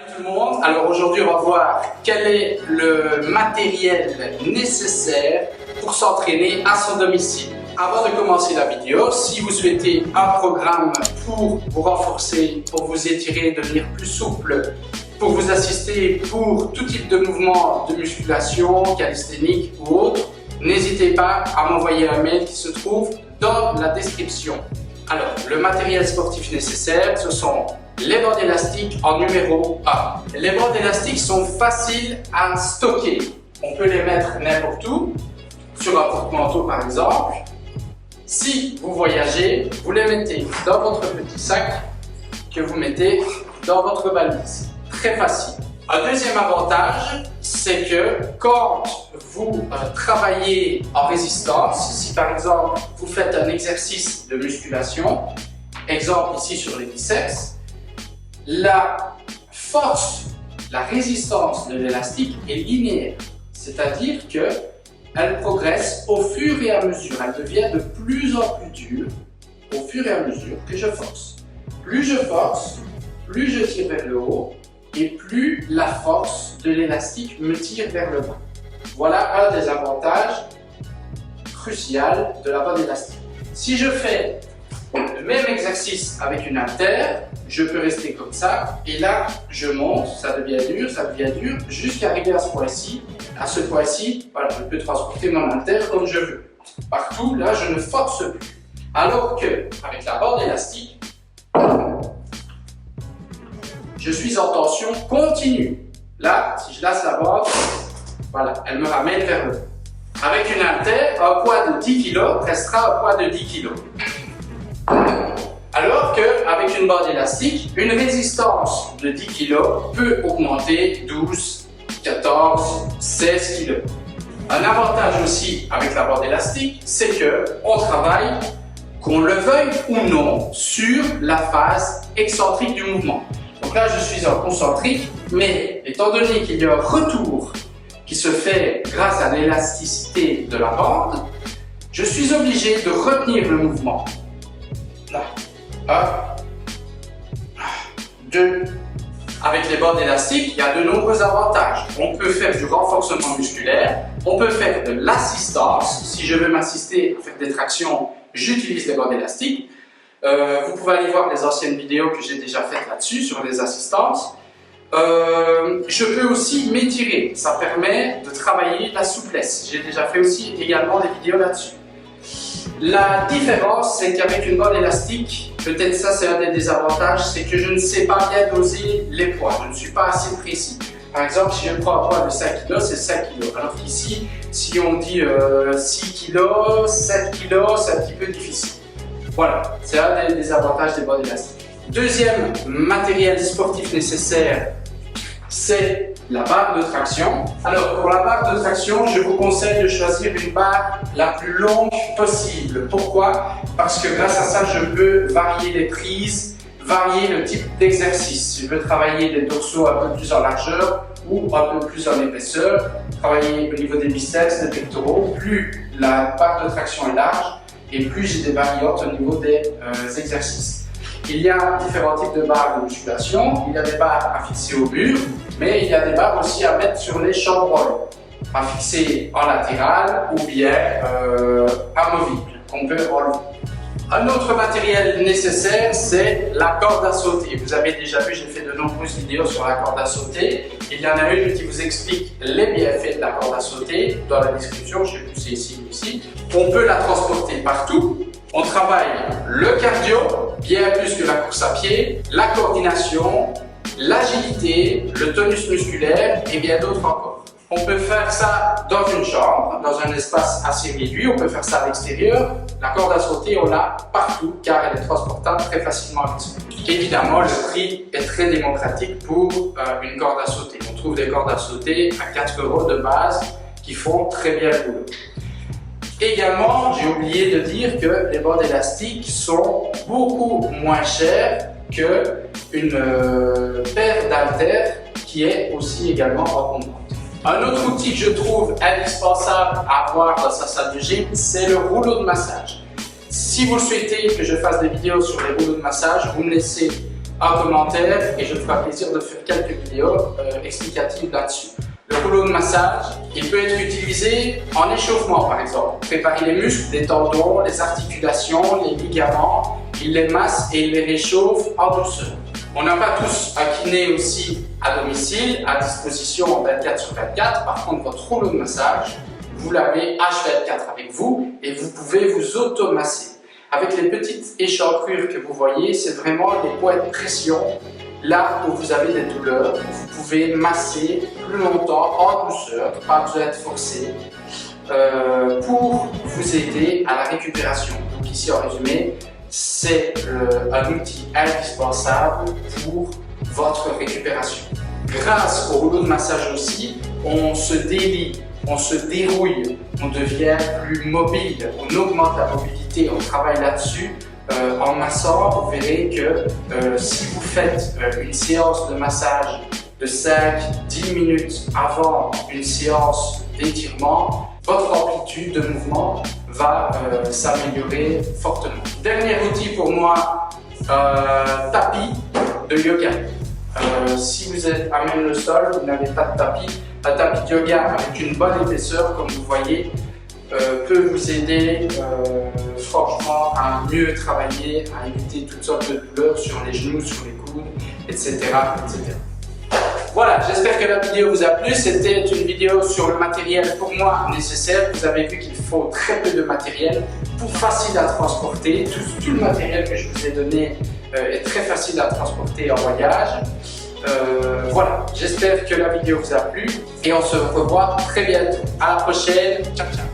Tout le monde, alors aujourd'hui on va voir quel est le matériel nécessaire pour s'entraîner à son domicile. Avant de commencer la vidéo, si vous souhaitez un programme pour vous renforcer, pour vous étirer, devenir plus souple, pour vous assister pour tout type de mouvement de musculation, calisthénique ou autre, n'hésitez pas à m'envoyer un mail qui se trouve dans la description. Alors, le matériel sportif nécessaire, ce sont les bandes élastiques en numéro 1. Les bandes élastiques sont faciles à stocker. On peut les mettre n'importe où, sur un porte-manteau par exemple. Si vous voyagez, vous les mettez dans votre petit sac que vous mettez dans votre valise. Très facile. Un deuxième avantage, c'est que quand vous travaillez en résistance, si par exemple vous faites un exercice de musculation, exemple ici sur les biceps, la force, la résistance de l'élastique est linéaire, c'est-à-dire qu'elle progresse au fur et à mesure, elle devient de plus en plus dure au fur et à mesure que je force. Plus je force, plus je tire vers le haut et plus la force de l'élastique me tire vers le bas. Voilà un des avantages cruciaux de la bande élastique. Si je fais le même exercice avec une haltère, je peux rester comme ça et là je monte, ça devient dur jusqu'à arriver à ce point-ci. À ce point-ci, voilà, je peux transporter mon haltère comme je veux. Partout, là je ne force plus. Alors que avec la bande élastique, je suis en tension continue. Là, si je laisse la bande, voilà, elle me ramène vers le haut. Avec une haltère, un poids de 10 kg restera un poids de 10 kg. Alors qu'avec une bande élastique, une résistance de 10 kg peut augmenter 12, 14, 16 kg. Un avantage aussi avec la bande élastique, c'est qu'on travaille, qu'on le veuille ou non, sur la phase excentrique du mouvement. Donc là, je suis en concentrique, mais étant donné qu'il y a un retour qui se fait grâce à l'élasticité de la bande, je suis obligé de retenir le mouvement. Là. 1, 2. Avec les bandes élastiques, il y a de nombreux avantages. On peut faire du renforcement musculaire, on peut faire de l'assistance. Si je veux m'assister à faire des tractions, j'utilise les bandes élastiques. Vous pouvez aller voir les anciennes vidéos que j'ai déjà faites là-dessus, sur les assistances. Je peux aussi m'étirer, ça permet de travailler la souplesse. J'ai déjà fait aussi également des vidéos là-dessus. La différence, c'est qu'avec une bande élastique, peut-être ça c'est un des désavantages, c'est que je ne sais pas bien doser les poids, je ne suis pas assez précis. Par exemple, si je prends un poids de 5 kg, c'est 5 kg. Alors qu'ici, si on dit 6 kg, 7 kg, c'est un petit peu difficile. Voilà, c'est un des avantages des bandes élastiques. Deuxième matériel sportif nécessaire, c'est la barre de traction. Alors pour la barre de traction, je vous conseille de choisir une barre la plus longue possible. Pourquoi? Parce que grâce à ça, je peux varier les prises, varier le type d'exercice. Je veux travailler des dorsaux un peu plus en largeur ou un peu plus en épaisseur, travailler au niveau des biceps, des pectoraux. Plus la barre de traction est large, et plus j'ai des variantes au niveau des exercices. Il y a différents types de barres de musculation. Il y a des barres à fixer au mur, mais il y a des barres aussi à mettre sur les chambres, à fixer en latéral ou bien amovibles, qu'on peut enlever. Un autre matériel nécessaire, c'est la corde à sauter. Vous avez déjà vu, j'ai fait de nombreuses vidéos sur la corde à sauter. Il y en a une qui vous explique les bienfaits de la corde à sauter dans la description, je vais pousser ici ou ici. On peut la transporter partout. On travaille le cardio, bien plus que la course à pied, la coordination, l'agilité, le tonus musculaire et bien d'autres encore. On peut faire ça dans une chambre, dans un espace assez réduit, on peut faire ça à l'extérieur. La corde à sauter, on l'a partout car elle est transportable très facilement avec soi. Évidemment, le prix est très démocratique pour une corde à sauter. On trouve des cordes à sauter à 4 € de base qui font très bien le boulot. Également, j'ai oublié de dire que les bandes élastiques sont beaucoup moins chères qu'une paire d'haltères qui est aussi également encombrante. Un autre outil que je trouve indispensable à avoir dans sa salle de gym, c'est le rouleau de massage. Si vous souhaitez que je fasse des vidéos sur les rouleaux de massage, vous me laissez un commentaire et je me ferai plaisir de faire quelques vidéos explicatives là-dessus. Le rouleau de massage, il peut être utilisé en échauffement par exemple. Préparer les muscles, les tendons, les articulations, les ligaments, il les masse et il les réchauffe en douceur. On n'a pas tous un kiné aussi à domicile, à disposition 24/24. Par contre, votre rouleau de massage, vous l'avez H24 avec vous et vous pouvez vous automasser. Avec les petites échancrures que vous voyez, c'est vraiment les points de pression. Là où vous avez des douleurs, vous pouvez masser plus longtemps en douceur, pas besoin de forcer, pour vous aider à la récupération. Donc ici en résumé, c'est un outil indispensable pour votre récupération. Grâce au rouleau de massage aussi, on se délie, on se dérouille, on devient plus mobile, on augmente la mobilité, on travaille là-dessus. En massant, vous verrez que si vous faites une séance de massage de 5-10 minutes avant une séance d'étirement, votre amplitude de mouvement va s'améliorer fortement. Dernier outil pour moi, tapis de yoga. Si vous êtes à même le sol, vous n'avez pas de tapis, un tapis de yoga avec une bonne épaisseur, comme vous voyez, peut vous aider franchement à mieux travailler, à éviter toutes sortes de douleurs sur les genoux, sur les coudes, etc. etc. Voilà, j'espère que la vidéo vous a plu. C'était une vidéo sur le matériel pour moi nécessaire. Vous avez vu qu'il faut très peu de matériel pour facile à transporter. Tout le matériel que je vous ai donné est très facile à transporter en voyage. Voilà, j'espère que la vidéo vous a plu et on se revoit très bientôt. À la prochaine, ciao ciao.